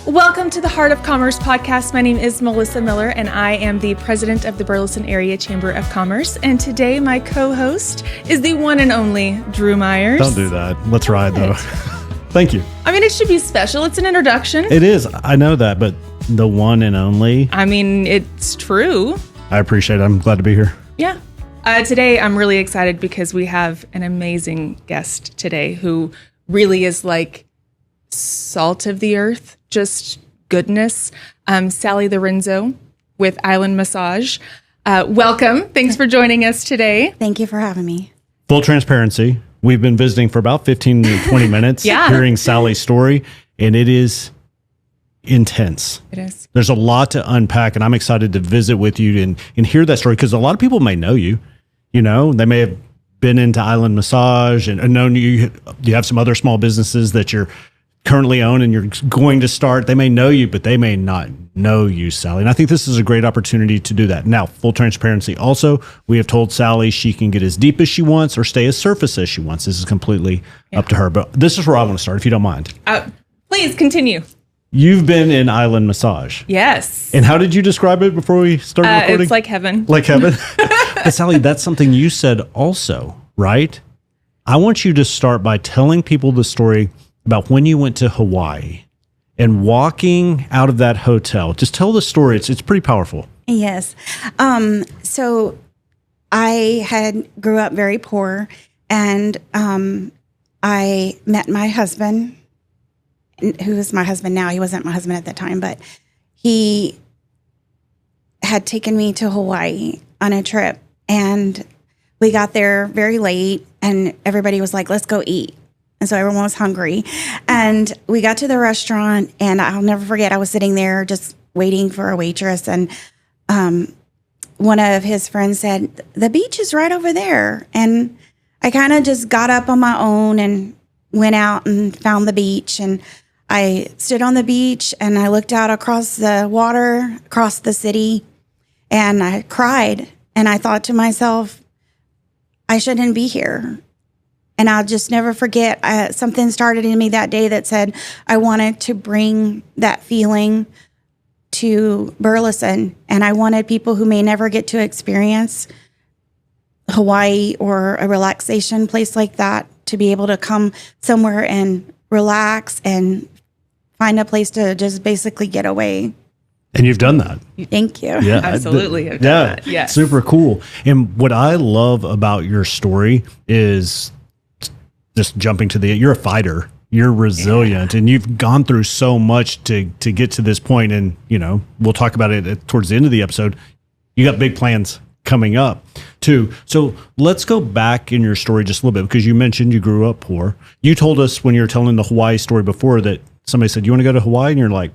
Welcome to the Heart of Commerce podcast. My name is Melissa Miller, and I am the president of the Burleson Area Chamber of Commerce. And today, my co-host is the one and only Drew Myers. Don't do that. Let's ride, though. Thank you. I mean, it should be special. It's an introduction. It is. I know that, but the one and only. I mean, it's true. I appreciate it. I'm glad to be here. Yeah. Today, I'm really excited because we have an amazing guest today who really is like salt of the earth, just goodness. Sally Lorenzo with Island Massage. Welcome. Thanks for joining us today. Thank you for having me. Full transparency. We've been visiting for about 15 to 20 minutes, hearing Sally's story, and it is intense. It is. There's a lot to unpack, and I'm excited to visit with you and hear that story because a lot of people may know you. You know, they may have been into Island Massage and known you. You have some other small businesses that you're currently own and you're going to start. They may know you, but they may not know you, Sally. And I think this is a great opportunity to do that. Now, full transparency. Also, we have told Sally she can get as deep as she wants or stay as surface as she wants. This is completely up to her. But this is where I want to start, if you don't mind. Please continue. You've been in Island Massage. Yes. And how did you describe it before we started recording? It's like heaven. Like heaven? But Sally, that's something you said also, right? I want you to start by telling people the story about when you went to Hawaii and walking out of that hotel. Just tell the story. It's pretty powerful. Yes. So I grew up very poor, and I met my husband, who is my husband now. He wasn't my husband at the time, but he had taken me to Hawaii on a trip, and we got there very late, and everybody was like, let's go eat. And so everyone was hungry. And we got to the restaurant, and I'll never forget, I was sitting there just waiting for a waitress. And one of his friends said, the beach is right over there. And I kind of just got up on my own and went out and found the beach. And I stood on the beach, and I looked out across the water, across the city, and I cried. And I thought to myself, I shouldn't be here. And I'll just never forget, something started in me that day that said I wanted to bring that feeling to Burleson. And I wanted people who may never get to experience Hawaii or a relaxation place like that to be able to come somewhere and relax and find a place to just basically get away. And you've done that. Thank you. Yeah, absolutely. Have done that. Yes. Super cool. And what I love about your story is just jumping to you're a fighter, you're resilient, and you've gone through so much to get to this point. And, you know, we'll talk about it towards the end of the episode. You got big plans coming up too. So let's go back in your story just a little bit, because you mentioned you grew up poor. You told us when you were telling the Hawaii story before that somebody said, you want to go to Hawaii? And you're like,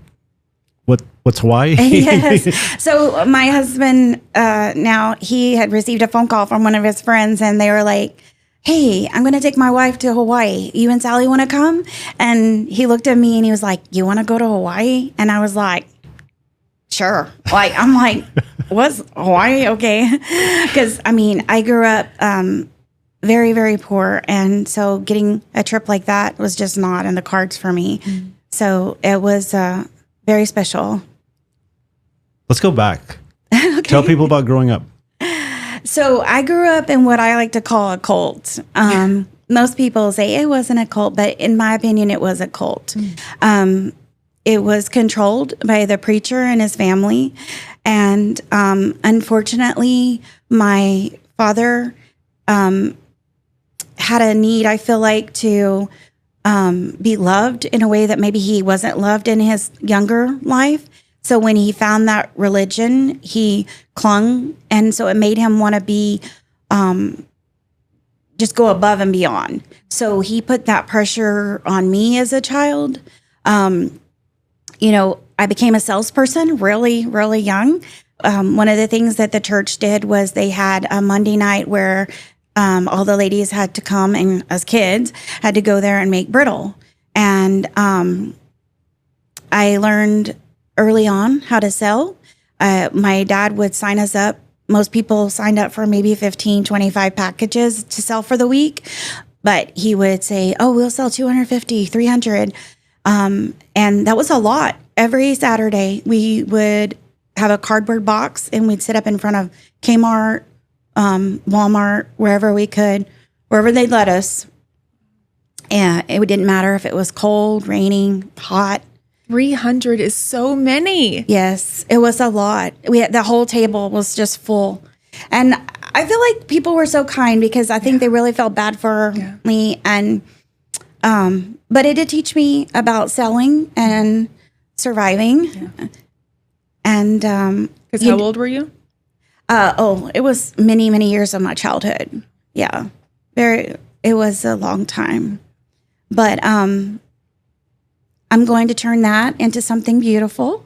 what's Hawaii? Yes. So my husband, now he had received a phone call from one of his friends, and they were like, hey, I'm going to take my wife to Hawaii. You and Sally want to come? And he looked at me and he was like, you want to go to Hawaii? And I was like, sure. I'm like, what's Hawaii? Okay. Because, I mean, I grew up very, very poor. And so getting a trip like that was just not in the cards for me. Mm-hmm. So it was very special. Let's go back. Okay. Tell people about growing up. So I grew up in what I like to call a cult. Most people say it wasn't a cult, but in my opinion, it was a cult. It was controlled by the preacher and his family. And unfortunately, my father had a need, I feel like, to be loved in a way that maybe he wasn't loved in his younger life. So when he found that religion, he clung. And so it made him want to be, just go above and beyond. So he put that pressure on me as a child. You know, I became a salesperson really, really young. One of the things that the church did was they had a Monday night where all the ladies had to come, and as kids had to go there and make brittle. And I learned early on how to sell. My dad would sign us up. Most people signed up for maybe 15, 25 packages to sell for the week. But he would say, oh, we'll sell 250, 300. And that was a lot. Every Saturday, we would have a cardboard box and we'd sit up in front of Kmart, Walmart, wherever we could, wherever they'd let us. And it didn't matter if it was cold, raining, hot. 300 is so many. Yes, it was a lot. The whole table was just full. And I feel like people were so kind because I think they really felt bad for me. And but it did teach me about selling and surviving. Yeah. And Because how old were you? it was many, many years of my childhood. Yeah, it was a long time. But I'm going to turn that into something beautiful.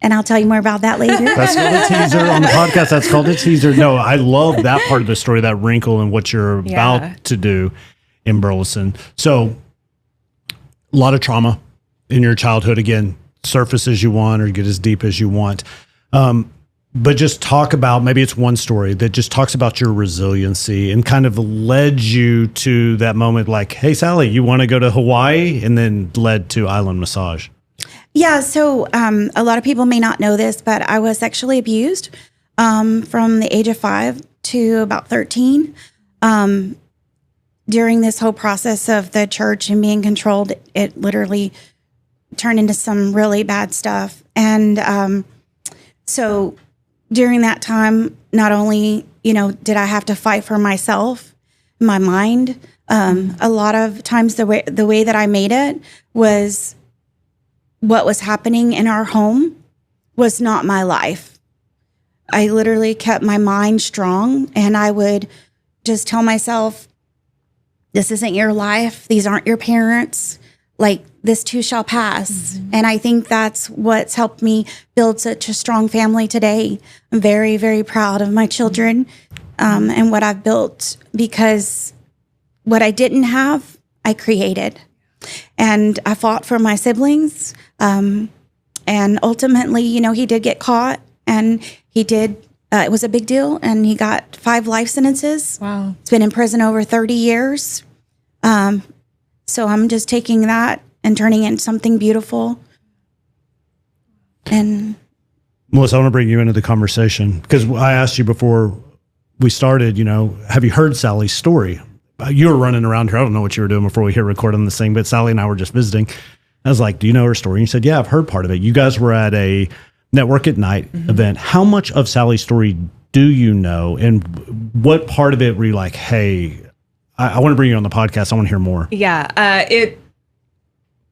And I'll tell you more about that later. That's called a teaser on the podcast. That's called a teaser. No, I love that part of the story, that wrinkle and what you're about to do in Burleson. So a lot of trauma in your childhood. Again, surface as you want or get as deep as you want. But just talk about, maybe it's one story that just talks about your resiliency and kind of led you to that moment like, hey, Sally, you want to go to Hawaii? And then led to Island Massage. Yeah, so a lot of people may not know this, but I was sexually abused from the age of 5 to about 13. During this whole process of the church and being controlled, it literally turned into some really bad stuff. And so during that time, not only, did I have to fight for myself, my mind, a lot of times the way that I made it was what was happening in our home was not my life. I literally kept my mind strong and I would just tell myself, this isn't your life. These aren't your parents. Like, this too shall pass. Mm-hmm. And I think that's what's helped me build such a strong family today. I'm very, very proud of my children and what I've built, because what I didn't have, I created. And I fought for my siblings. And ultimately, he did get caught, and he did, it was a big deal, and he got 5 life sentences. Wow. He's been in prison over 30 years. So I'm just taking that and turning it into something beautiful. And Melissa, I want to bring you into the conversation because I asked you before we started, have you heard Sally's story? You were running around here. I don't know what you were doing before we hit record on this thing, but Sally and I were just visiting. I was like, do you know her story? And you said, yeah, I've heard part of it. You guys were at a Network at Night event. How much of Sally's story do you know? And what part of it were you like, hey, I want to bring you on the podcast. I want to hear more. Yeah, it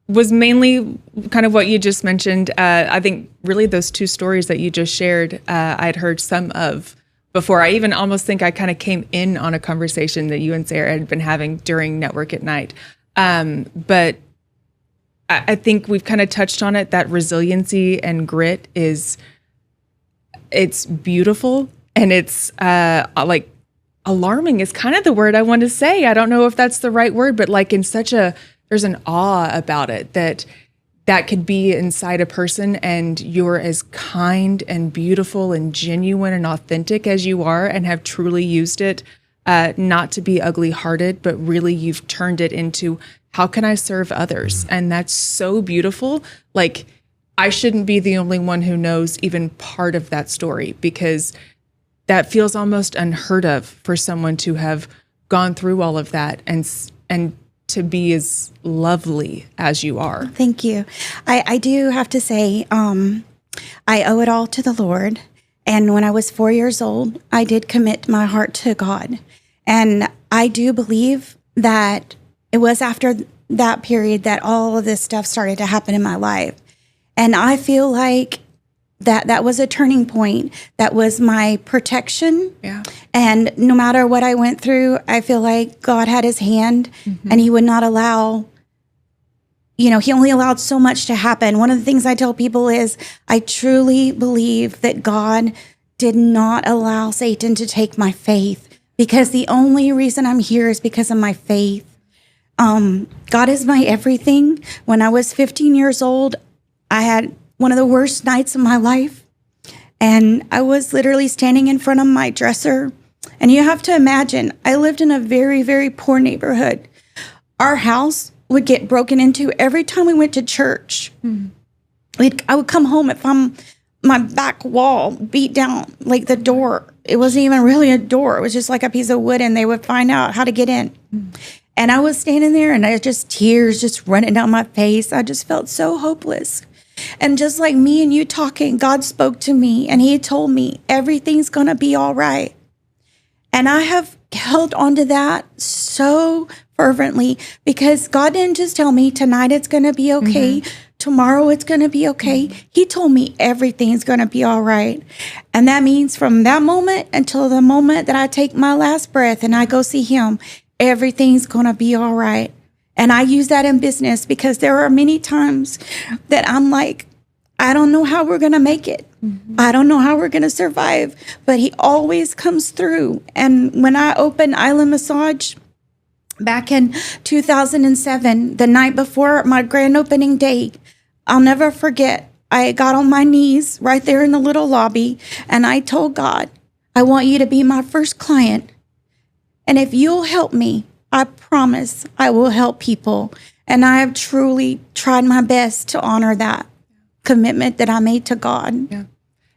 was mainly kind of what you just mentioned. I think really those 2 stories that you just shared, I'd heard some of before. I even almost think I kind of came in on a conversation that you and Sarah had been having during Network at Night. But I think we've kind of touched on it, that resiliency and grit it's beautiful, and it's like alarming is kind of the word I want to say. I don't know if that's the right word, but like there's an awe about it that could be inside a person, and you're as kind and beautiful and genuine and authentic as you are, and have truly used it not to be ugly hearted, but really you've turned it into, how can I serve others? And that's so beautiful. Like, I shouldn't be the only one who knows even part of that story, because that feels almost unheard of for someone to have gone through all of that and to be as lovely as you are. Thank you. I do have to say, I owe it all to the Lord. And when I was 4 years old, I did commit my heart to God. And I do believe that it was after that period that all of this stuff started to happen in my life. And I feel like that was a turning point. That was my protection. Yeah. And no matter what I went through, I feel like God had his hand, and he would not allow, he only allowed so much to happen. One of the things I tell people is I truly believe that God did not allow Satan to take my faith, because the only reason I'm here is because of my faith. God is my everything. When I was 15 years old, I had one of the worst nights of my life. And I was literally standing in front of my dresser. And you have to imagine, I lived in a very, very poor neighborhood. Our house would get broken into every time we went to church. I would come home if my back wall beat down, like the door. It wasn't even really a door. It was just like a piece of wood, and they would find out how to get in. And I was standing there, and I just tears just running down my face. I just felt so hopeless. And just like me and you talking, God spoke to me, and he told me everything's going to be all right. And I have held on to that so fervently, because God didn't just tell me tonight it's going to be okay. Tomorrow it's going to be okay. He told me everything's going to be all right. And that means from that moment until the moment that I take my last breath and I go see him, everything's going to be all right. And I use that in business, because there are many times that I'm like, I don't know how we're going to make it. I don't know how we're going to survive, but he always comes through. And when I opened Island Massage back in 2007, the night before my grand opening day, I'll never forget. I got on my knees right there in the little lobby, and I told God, I want you to be my first client. And if you'll help me, I promise I will help people. And I have truly tried my best to honor that commitment that I made to God. Yeah.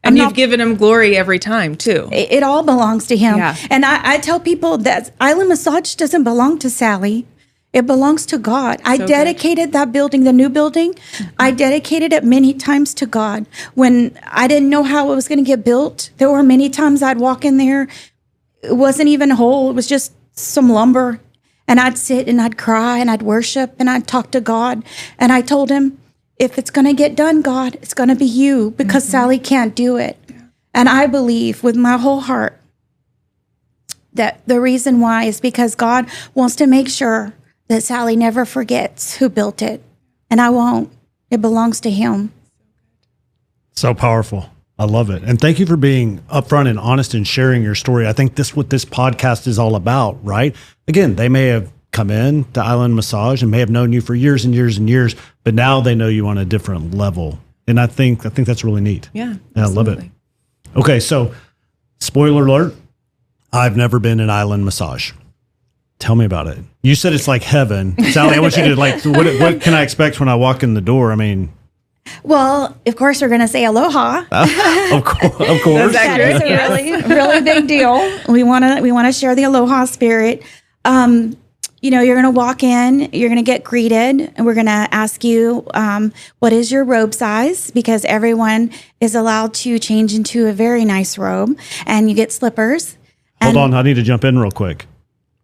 And you've given him glory every time, too. It all belongs to him. Yeah. And I tell people that Island Massage doesn't belong to Sally. It belongs to God. I dedicated that building, the new building. I dedicated it many times to God. When I didn't know how it was going to get built, there were many times I'd walk in there. It wasn't even whole. It was just some lumber. And I'd sit and I'd cry and I'd worship and I'd talk to God. And I told him, if it's going to get done, God, it's going to be you, because Sally can't do it. And I believe with my whole heart that the reason why is because God wants to make sure that Sally never forgets who built it. And I won't. It belongs to him. So powerful. I love it. And thank you for being upfront and honest and sharing your story. I think this what this podcast is all about, right? Again, they may have come in to Island Massage and may have known you for years and years and years, but now they know you on a different level. And I think that's really neat. Yeah. And I love it. Okay, so spoiler alert, I've never been in Island Massage. Tell me about it. You said it's like heaven. Sally, I want you to what can I expect when I walk in the door? I mean, well, of course, we're going to say aloha. Of course. That's It's a really big deal. We want to share the aloha spirit. You're going to walk in, you're going to get greeted, and we're going to ask you, what is your robe size? Because everyone is allowed to change into a very nice robe, and you get slippers. Hold on, I need to jump in real quick.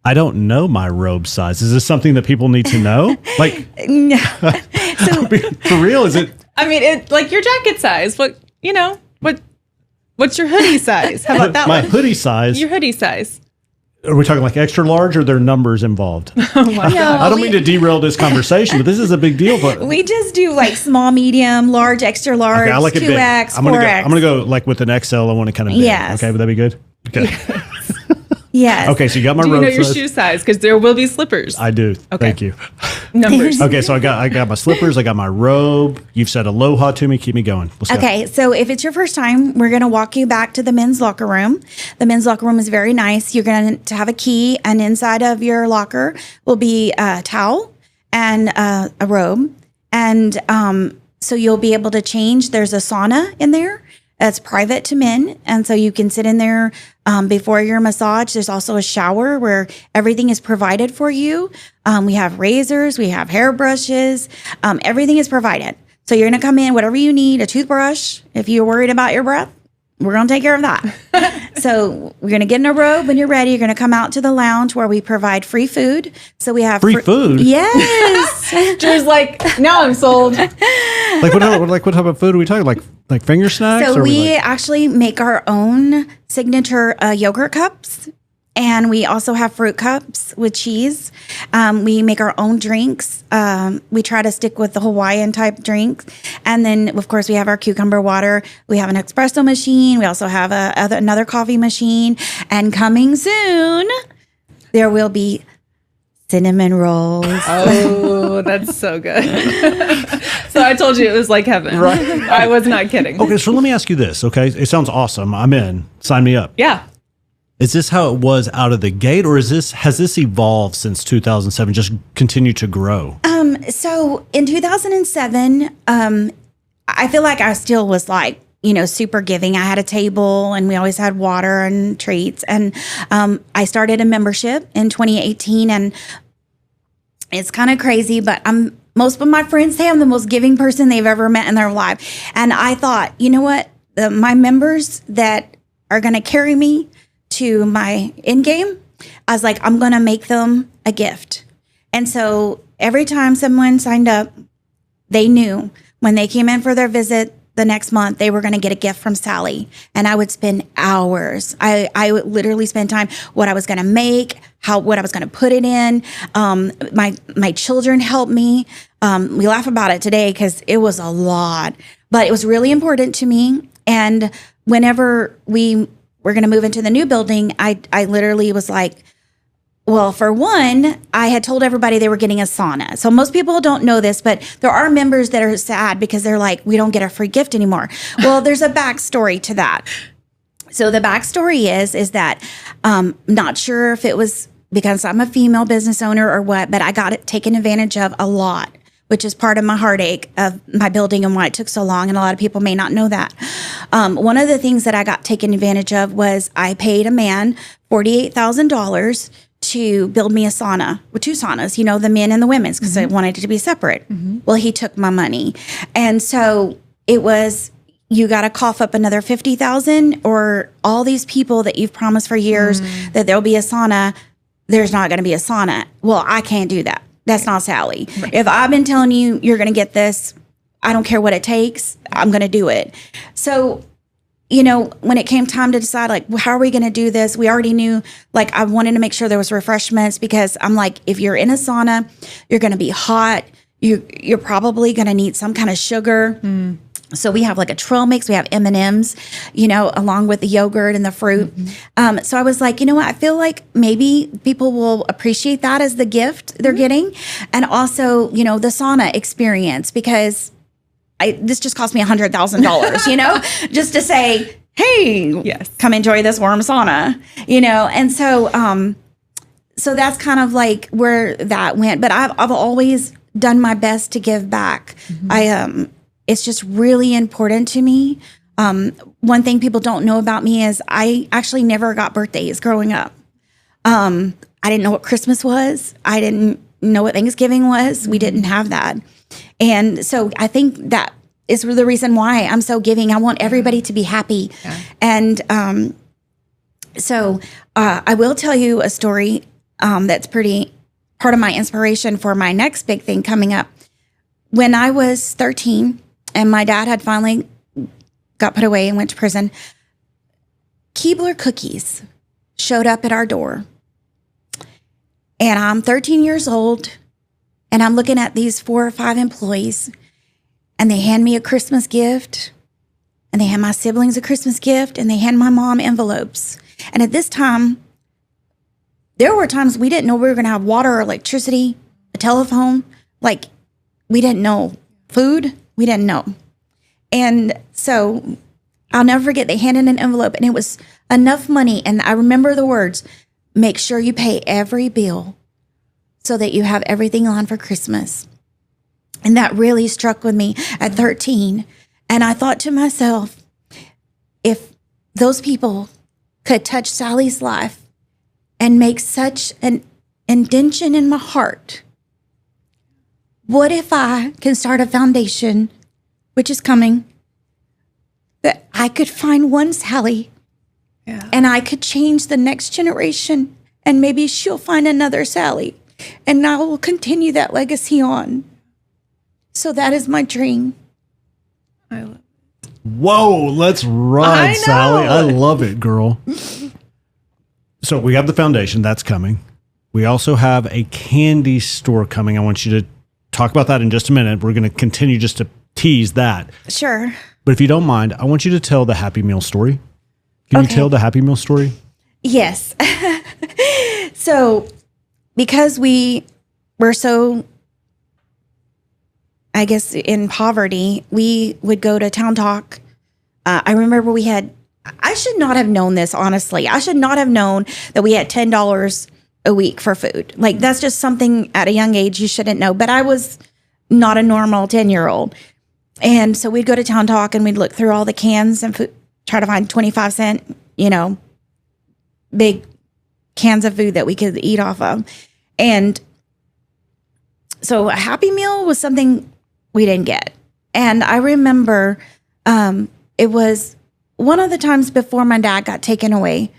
I don't know my robe size. Is this something that people need to know? Like, So, for real, is it? I mean, it like your jacket size. What's your hoodie size? How about that My one? hoodie size. Your hoodie size. Are we talking like extra large, or are there numbers involved? I don't mean to derail this conversation, but this is a big deal. But we just do like small, medium, large, extra large, okay, I like it big. 2X, I'm 4X. gonna go like with an XL. I want it kind of big. Yes. Okay, would that be good? Okay. Yes. Okay, so you got my Do you robe know your size. shoe size? Because there will be slippers. I do. Thank you. Numbers. Okay, so I got my slippers. I got my robe. You've said aloha to me. Keep me going. Let's go. Okay, so if it's your first time, we're going to walk you back to the men's locker room. The men's locker room is very nice. You're going to have a key, and inside of your locker will be a towel and a robe. And so you'll be able to change. There's a sauna in there. It's private to men, and so you can sit in there before your massage. There's also a shower where everything is provided for you. We have razors, we have hairbrushes, everything is provided. So you're going to come in, whatever you need, a toothbrush. If you're worried about your breath, we're going to take care of that. So we're going to get in a robe. When you're ready, you're going to come out to the lounge where we provide free food. So we have Free food? Yes. Drew's like, now I'm sold. Like what type of food are we talking? Like finger snacks? So or we like, actually make our own signature yogurt cups, and we also have fruit cups with cheese. We make our own drinks. We try to stick with the Hawaiian type drinks, and then of course we have our cucumber water. We have an espresso machine. We also have another coffee machine, and coming soon there will be cinnamon rolls. Oh, that's so good. So I told you it was like heaven. Right. I was not kidding. Okay, so let me ask you this. Okay, it sounds awesome. I'm in. Sign me up. Yeah. Is this how it was out of the gate, or has this evolved since 2007? Just continue to grow. So in 2007, I feel like I still was like, super giving. I had a table and we always had water and treats. And I started a membership in 2018, and it's kind of crazy, but most of my friends say I'm the most giving person they've ever met in their life. And I thought, you know what? My members that are going to carry me to my end game, I was like, I'm going to make them a gift. And so every time someone signed up, they knew when they came in for their visit the next month, they were going to get a gift from Sally. And I would spend hours. I would literally spend time, what I was going to make, what I was going to put it in. My children helped me. We laugh about it today because it was a lot, but it was really important to me. And whenever we were going to move into the new building, I literally was like, well, for one, I had told everybody they were getting a sauna. So most people don't know this, but there are members that are sad because they're like, we don't get a free gift anymore. Well, there's a backstory to that. So the backstory is that not sure if it was because I'm a female business owner or what, but I got it taken advantage of a lot, which is part of my heartache of my building and why it took so long. And a lot of people may not know that. One of the things that I got taken advantage of was I paid a man $48,000 to build me a sauna, with two saunas, the men and the women's, because I wanted it to be separate. Well, he took my money. And so it was, you got to cough up another 50,000, or all these people that you've promised for years that there'll be a sauna, there's not going to be a sauna. Well, I can't do that. That's not Sally. Right. If I've been telling you, you're going to get this, I don't care what it takes, I'm going to do it. So, when it came time to decide, like, how are we going to do this? We already knew, like, I wanted to make sure there was refreshments, because I'm like, if you're in a sauna, you're going to be hot. You're probably going to need some kind of sugar. So we have like a trail mix. We have M&Ms, along with the yogurt and the fruit. So I was like, what? I feel like maybe people will appreciate that as the gift they're getting. And also, the sauna experience, because this just cost me $100,000, just to say, hey, yes, come enjoy this warm sauna, And so, so that's kind of like where that went. But I've always done my best to give back. It's just really important to me. One thing people don't know about me is I actually never got birthdays growing up. I didn't know what Christmas was. I didn't know what Thanksgiving was. We didn't have that. And so I think that is the reason why I'm so giving. I want everybody to be happy. Yeah. And so I will tell you a story that's pretty part of my inspiration for my next big thing coming up. When I was 13 and my dad had finally got put away and went to prison, Keebler Cookies showed up at our door. And I'm 13 years old, and I'm looking at these 4 or 5 employees, and they hand me a Christmas gift, and they hand my siblings a Christmas gift, and they hand my mom envelopes. And at this time, there were times we didn't know we were going to have water or electricity, a telephone. Like, we didn't know. Food, we didn't know. And so I'll never forget, they handed an envelope, and it was enough money. And I remember the words, make sure you pay every bill so that you have everything on for Christmas. And that really struck with me at 13. And I thought to myself, if those people could touch Sally's life and make such an indention in my heart, what if I can start a foundation, which is coming, that I could find one Sally, and I could change the next generation, and maybe she'll find another Sally, and I will continue that legacy on. So that is my dream. I love it. Whoa, let's ride, Sally. I love it, girl. So we have the foundation that's coming. We also have a candy store coming. I want you to talk about that in just a minute. We're going to continue just to tease that. Sure. But if you don't mind, I want you to tell the Happy Meal story. Can you tell the Happy Meal story? Yes. So because we were so, I guess, in poverty, we would go to Town Talk. I remember we had I should not have known this, honestly. I should not have known that we had $10 a week for food. Like, that's just something at a young age you shouldn't know. But I was not a normal 10-year-old. And so we'd go to Town Talk and we'd look through all the cans and food, try to find 25-cent, big cans of food that we could eat off of. And so a Happy Meal was something we didn't get. And I remember it was one of the times before my dad got taken away.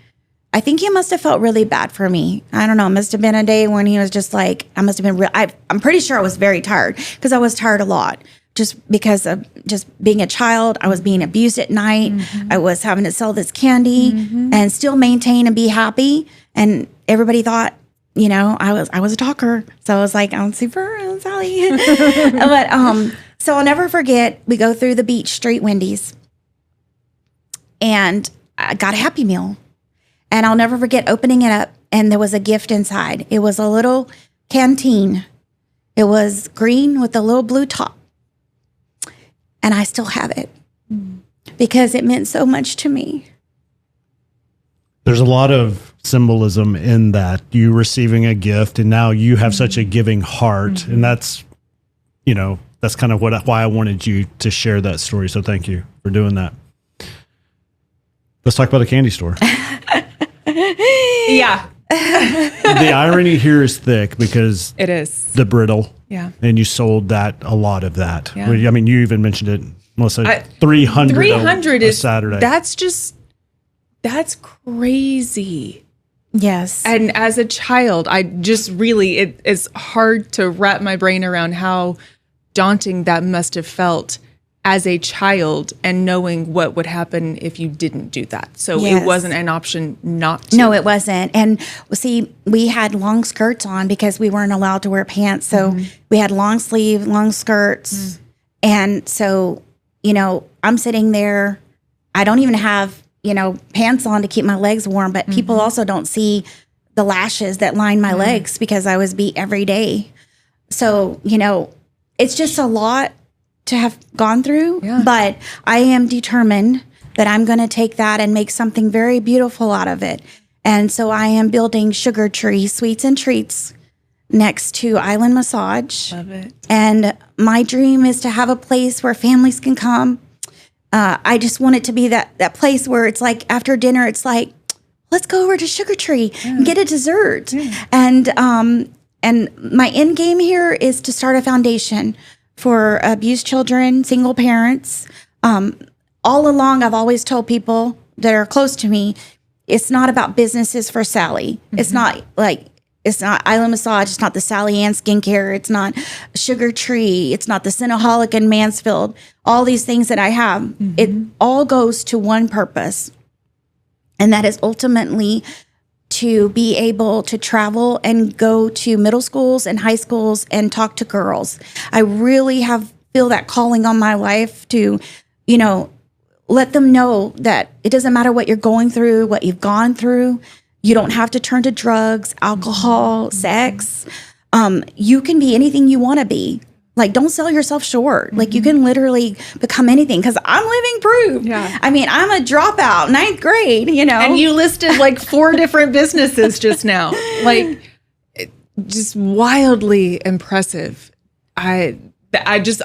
I think he must have felt really bad for me. I don't know. It must have been a day when he was just like, I must have been I'm pretty sure I was very tired, because I was tired a lot just because of just being a child. I was being abused at night. I was having to sell this candy and still maintain and be happy. And everybody thought, I was a talker. So I was like, I'm Sally. But so I'll never forget, we go through the Beach Street Wendy's and I got a Happy Meal. And I'll never forget opening it up, and there was a gift inside. It was a little canteen. It was green with a little blue top. And I still have it because it meant so much to me. There's a lot of symbolism in that, you receiving a gift, and now you have such a giving heart. And that's, that's kind of why I wanted you to share that story. So thank you for doing that. Let's talk about a candy store. Yeah. The irony here is thick because It is. the brittle. Yeah. And you sold that, a lot of that. Yeah. I mean, you even mentioned it, Melissa, 300 300 a is Saturday. That's crazy. Yes. And as a child, it is hard to wrap my brain around how daunting that must have felt as a child, and knowing what would happen if you didn't do that. So Yes. it wasn't an option not to. No, it wasn't. And see, we had long skirts on because we weren't allowed to wear pants. So we had long sleeve, long skirts. And so, I'm sitting there. I don't even have, pants on to keep my legs warm, but people also don't see the lashes that line my legs because I was beat every day. So, it's just a lot to have gone through, but I am determined that I'm going to take that and make something very beautiful out of it. And so I am building Sugar Tree Sweets and Treats next to Island Massage. Love it. And my dream is to have a place where families can come. I just want it to be that place where it's like after dinner, it's like, let's go over to Sugar Tree and get a dessert. And my end game here is to start a foundation for abused children, single parents. All along, I've always told people that are close to me, it's not about businesses for Sally. It's not Island Massage. It's not the Sally Ann Skincare. It's not Sugar Tree. It's not the Cinnaholic in Mansfield. All these things that I have, it all goes to one purpose. And that is ultimately to be able to travel and go to middle schools and high schools and talk to girls. I really feel that calling on my life to, let them know that it doesn't matter what you're going through, what you've gone through. You don't have to turn to drugs, alcohol, sex. You can be anything you want to be. Like, don't sell yourself short. Like, you can literally become anything, because I'm living proof. Yeah. I mean, I'm a dropout, 9th grade, And you listed like 4 different businesses just now. Like, just wildly impressive. I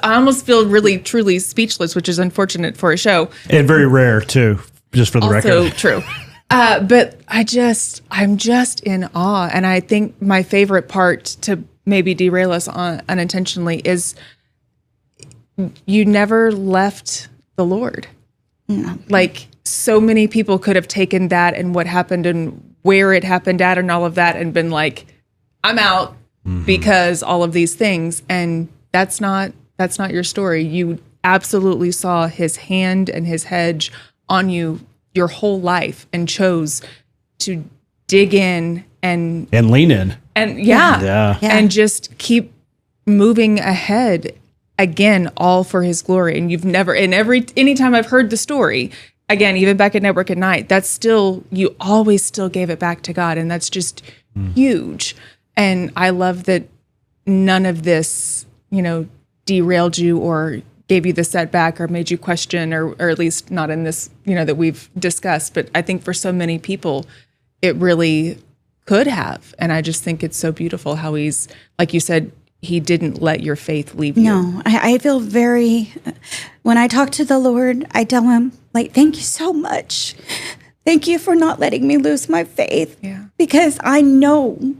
almost feel really, truly speechless, which is unfortunate for a show. And very rare too, just for the Also record. true. But I'm just in awe. And I think my favorite part, to maybe derail us unintentionally, is you never left the Lord. Like, so many people could have taken that and what happened and where it happened at and all of that and been like, I'm out because all of these things. And that's not your story. You absolutely saw his hand and his hedge on you your whole life and chose to dig in and lean in. and Yeah. and just keep moving ahead, again, all for his glory. And you've never, anytime I've heard the story, again, even back at Network at Night, that's still, you always still gave it back to God. And that's just huge. And I love that none of this, derailed you or gave you the setback or made you question, or at least not in this, that we've discussed. But I think for so many people, it really could have. And I just think it's so beautiful how he's, like you said, he didn't let your faith leave you. No, I feel when I talk to the Lord, I tell him, like, thank you so much. Thank you for not letting me lose my faith. Yeah. Because I know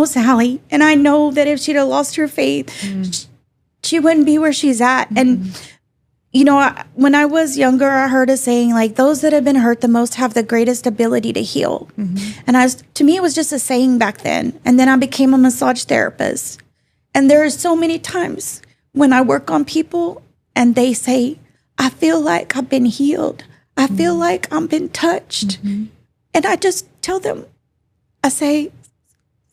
Sally, and I know that if she'd have lost her faith, she wouldn't be where she's at. And, when I was younger, I heard a saying, like, those that have been hurt the most have the greatest ability to heal. And to me, it was just a saying back then. And then I became a massage therapist. And there are so many times when I work on people and they say, I feel like I've been healed. I feel like I've been touched. And I just tell them,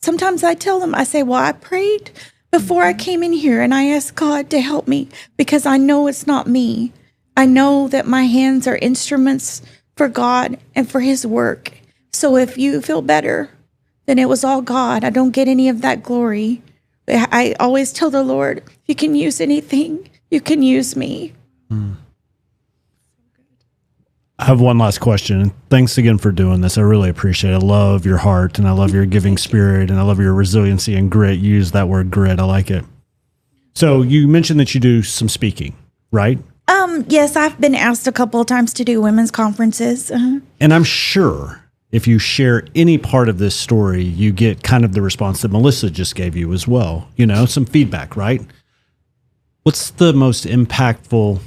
sometimes I tell them, well, I prayed before I came in here and I asked God to help me because I know it's not me. I know that my hands are instruments for God and for his work. So if you feel better, then it was all God. I don't get any of that glory. I always tell the Lord, if you can use anything, you can use me. I have one last question. Thanks again for doing this. I really appreciate it. I love your heart and I love your giving spirit and I love your resiliency and grit. You use that word grit. I like it. So you mentioned that you do some speaking, right? Yes, I've been asked a couple of times to do women's conferences. And I'm sure if you share any part of this story, you get kind of the response that Melissa just gave you as well. Some feedback, right? What's the most impactful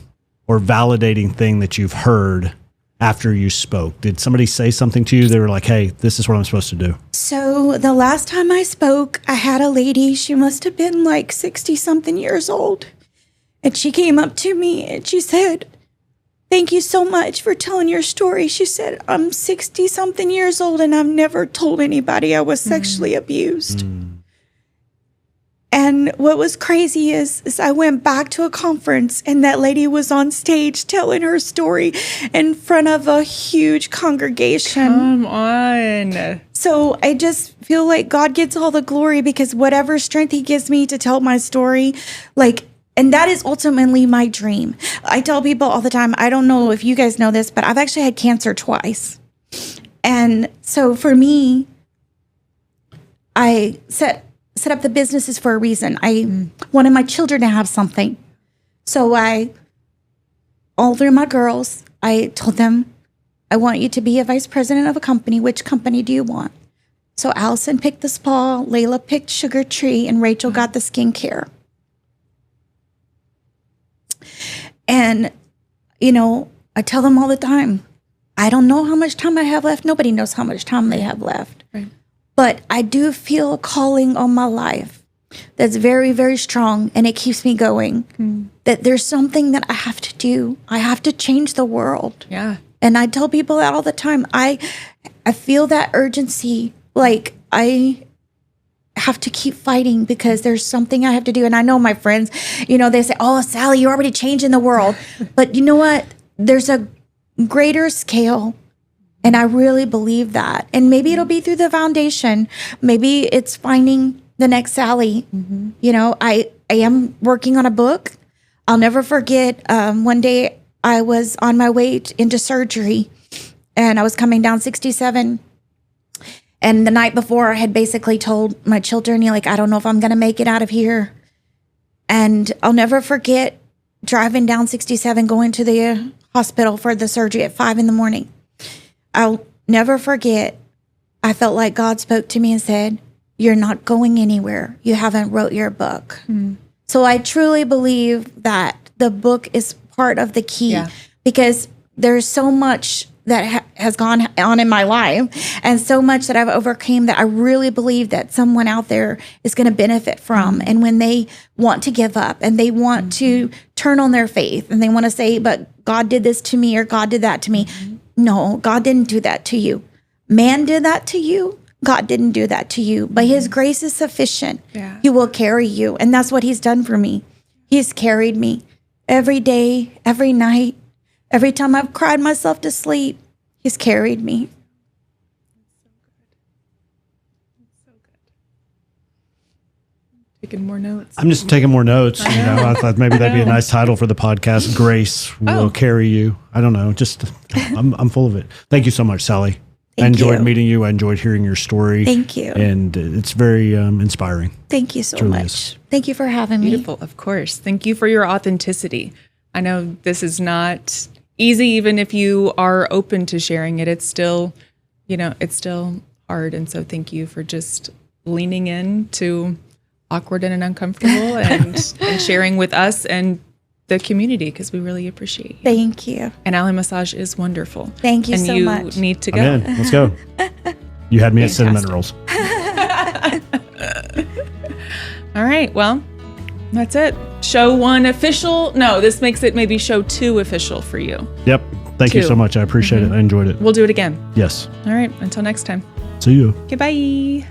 or validating thing that you've heard after you spoke? Did somebody say something to you? They were like, hey, this is what I'm supposed to do. So the last time I spoke, I had a lady, she must have been like 60 something years old. And she came up to me and she said, thank you so much for telling your story. She said, I'm 60 something years old and I've never told anybody I was sexually abused. And what was crazy is I went back to a conference and that lady was on stage telling her story in front of a huge congregation. Come on. So I just feel like God gets all the glory because whatever strength he gives me to tell my story, and that is ultimately my dream. I tell people all the time, I don't know if you guys know this, but I've actually had cancer twice. And so for me, I set up the businesses for a reason. I wanted my children to have something. So all through my girls, I told them, I want you to be a vice president of a company. Which company do you want? So Allison picked the spa, Layla picked Sugar Tree, and Rachel got the skincare. And, I tell them all the time, I don't know how much time I have left. Nobody knows how much time they have left. Right. But I do feel a calling on my life that's very, very strong, and it keeps me going. That there's something that I have to do. I have to change the world. Yeah. And I tell people that all the time. I feel that urgency. Like I have to keep fighting because there's something I have to do. And I know my friends, they say, oh, Sally, you're already changing the world. But you know what? There's a greater scale. And I really believe that. And maybe it'll be through the foundation. Maybe it's finding the next Sally. I am working on a book. I'll never forget one day I was on my way into surgery and I was coming down 67. And the night before, I had basically told my children, I don't know if I'm going to make it out of here. And I'll never forget driving down 67, going to the hospital for the surgery at 5 a.m. I'll never forget, I felt like God spoke to me and said, you're not going anywhere. You haven't wrote your book. So I truly believe that the book is part of the key because there's so much that has gone on in my life and so much that I've overcame that I really believe that someone out there is going to benefit from. And when they want to give up and they want to turn on their faith and they want to say, but God did this to me or God did that to me. No, God didn't do that to you. Man did that to you. God didn't do that to you, but his grace is sufficient. Yeah. He will carry you. And that's what he's done for me. He's carried me every day, every night. Every time I've cried myself to sleep, he's carried me. Taking more notes. I'm just taking more notes. I thought maybe that'd be a nice title for the podcast. Grace will carry you. I don't know. Just I'm full of it. Thank you so much, Sally. I enjoyed meeting you. I enjoyed hearing your story. Thank you. And it's very inspiring. Thank you so Truly much. is. Thank you for having me. Beautiful, of course. Thank you for your authenticity. I know this is not easy, even if you are open to sharing it. It's still, it's still hard. And so thank you for just leaning in to awkward and uncomfortable and sharing with us and the community, because we really appreciate you. Thank you. And Alley Massage is wonderful. Thank you and so much. And you need to go. I'm in. Let's go. You had me at cinnamon rolls. All right. Well, that's it. Show 1 official. No, this makes it maybe show 2 official for you. Yep. Thank you 2. so much. I appreciate it. I enjoyed it. We'll do it again. Yes. All right. Until next time. See you. Goodbye.